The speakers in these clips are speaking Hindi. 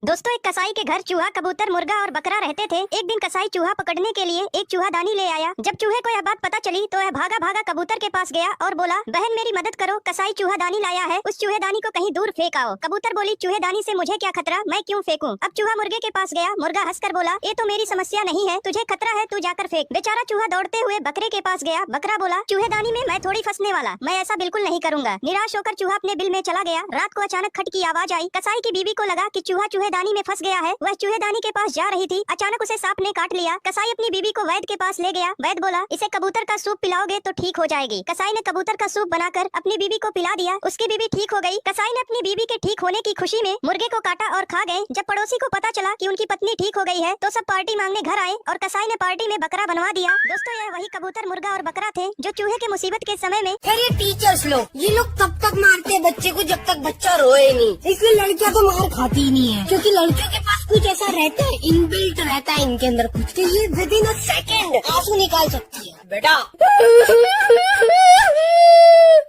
दोस्तों, एक कसाई के घर चूहा, कबूतर, मुर्गा और बकरा रहते थे। एक दिन कसाई चूहा पकड़ने के लिए एक चूहादानी ले आया। जब चूहे को यह बात पता चली तो वह भागा भागा कबूतर के पास गया और बोला, बहन मेरी मदद करो, कसाई चूहादानी लाया है, उस चूहेदानी को कहीं दूर फेंक आओ। कबूतर बोली, चूहेदानी से मुझे क्या खतरा, मैं क्यों फेंकूं? अब चूहा मुर्गे के पास गया। मुर्गा हंसकर बोला, ये तो मेरी समस्या नहीं है, तुझे खतरा है, तू जाकर फेंक। बेचारा चूहा दौड़ते हुए बकरे के पास गया। बकरा बोला, चूहेदानी में मैं थोड़ी फंसने वाला, मैं ऐसा बिल्कुल नहीं करूंगा। निराश होकर चूहा अपने बिल में चला गया। रात को अचानक खट की आवाज आई। कसाई की बीवी को लगा कि चूहा चूहेदानी में फंस गया है। वह चूहेदानी के पास जा रही थी, अचानक उसे सांप ने काट लिया। कसाई अपनी बीवी को वैद्य के पास ले गया। वैद्य बोला, इसे कबूतर का सूप पिलाओगे तो ठीक हो जाएगी। कसाई ने कबूतर का सूप बनाकर अपनी बीवी को पिला दिया। उसकी बीवी ठीक हो गई। कसाई ने अपनी बीवी के ठीक होने की खुशी में मुर्गे को काटा और खा गए। जब पड़ोसी को पता चला कि उनकी पत्नी ठीक हो गई है तो सब पार्टी मांगने घर आए और कसाई ने पार्टी में बकरा बनवा दिया। दोस्तों, यह वही कबूतर, मुर्गा और बकरा थे जो चूहे के मुसीबत के समय में। फिर ये टीचर्स लोग, ये लोग तब तक मारते हैं बच्चे को जब तक बच्चा रोए नहीं। इसलिए लड़कियां तो मार खाती ही नहीं है, क्योंकि लड़कियों के पास कुछ ऐसा रहता है, इनबिल्ट रहता है इनके अंदर कुछ, तो ये विदिन अ सेकेंड आंसू निकाल सकती है। बेटा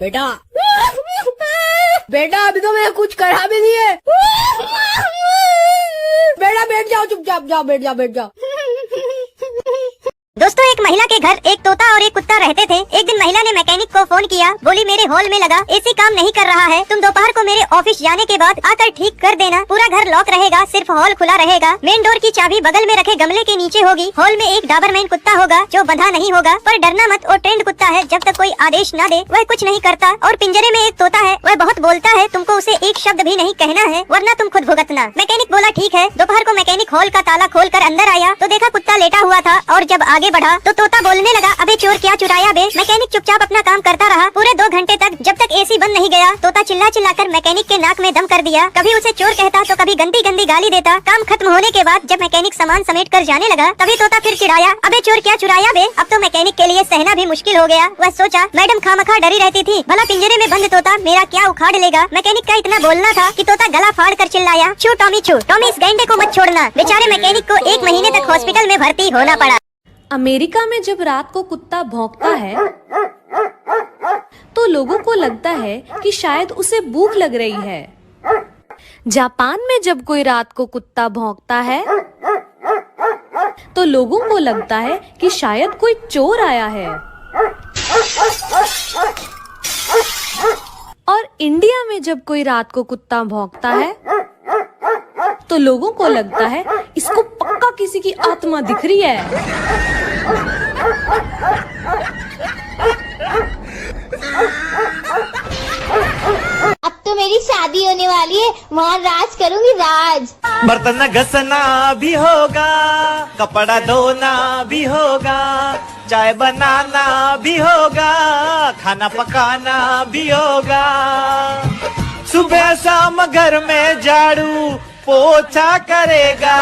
बेटा बेटा, अभी तो मैंने कुछ करा भी नहीं है। बेटा बैठ जाओ, चुपचाप जाओ, बैठ जाओ। दोस्तों, एक महिला के घर एक तोता और एक कुत्ता रहते थे। एक दिन महिला ने मैकेनिक को फोन किया। बोली, मेरे हॉल में लगा एसी काम नहीं कर रहा है, तुम दोपहर को मेरे ऑफिस जाने के बाद आकर ठीक कर देना। पूरा घर लॉक रहेगा, सिर्फ हॉल खुला रहेगा। मेन डोर की चाबी बगल में रखे गमले के नीचे होगी। हॉल में एक डाबरमैन कुत्ता होगा जो बंधा नहीं होगा, पर डरना मत, वो ट्रेंड कुत्ता है, जब तक कोई आदेश न दे वह कुछ नहीं करता। और पिंजरे में एक तोता है, वह बहुत बोलता है, तुमको उसे एक शब्द भी नहीं कहना है वरना तुम खुद भुगतना। मैकेनिक बोला, ठीक है। दोपहर को मैकेनिक हॉल का ताला खोल कर अंदर आया तो देखा कुत्ता लेटा हुआ था, और जब आगे बढ़ा तो तोता बोलने लगा, अबे चोर क्या चुराया बे। मैकेनिक चुपचाप अपना काम करता रहा पूरे 2 घंटे तक, जब तक एसी बंद नहीं गया। तोता चिल्ला चिल्लाकर मैकेनिक के नाक में दम कर दिया। कभी उसे चोर कहता तो कभी गंदी गंदी गाली देता। काम खत्म होने के बाद जब मैकेनिक सामान समेट कर जाने लगा तभी तोता फिर चिढ़ाया, अबे चोर क्या चुराया बे। अब तो मैकेनिक के लिए सहना भी मुश्किल हो गया। वह सोचा, मैडम खामखा डरी रहती थी, भला पिंजरे में बंद तोता मेरा क्या उखाड़ लेगा। मैकेनिक का इतना बोलना था कि तोता गला फाड़ कर चिल्लाया, छू टॉमी छू, टॉमी इस गैंडे को मत छोड़ना। बेचारे मैकेनिक को 1 महीने तक हॉस्पिटल में भर्ती होना पड़ा। अमेरिका में जब रात को कुत्ता भौंकता है तो लोगों को लगता है कि शायद उसे भूख लग रही है। जापान में जब कोई रात को कुत्ता भौंकता है तो लोगों को लगता है कि शायद कोई चोर आया है। और इंडिया में जब कोई रात को कुत्ता भौंकता है तो लोगों को लगता है इसको पक्का किसी की आत्मा दिख रही है। अब तो मेरी शादी होने वाली है, वहाँ राज करूंगी, राज। बर्तन घसना भी होगा, कपड़ा धोना भी होगा, चाय बनाना भी होगा, खाना पकाना भी होगा। सुबह शाम घर में झाड़ू पोछा करेगा।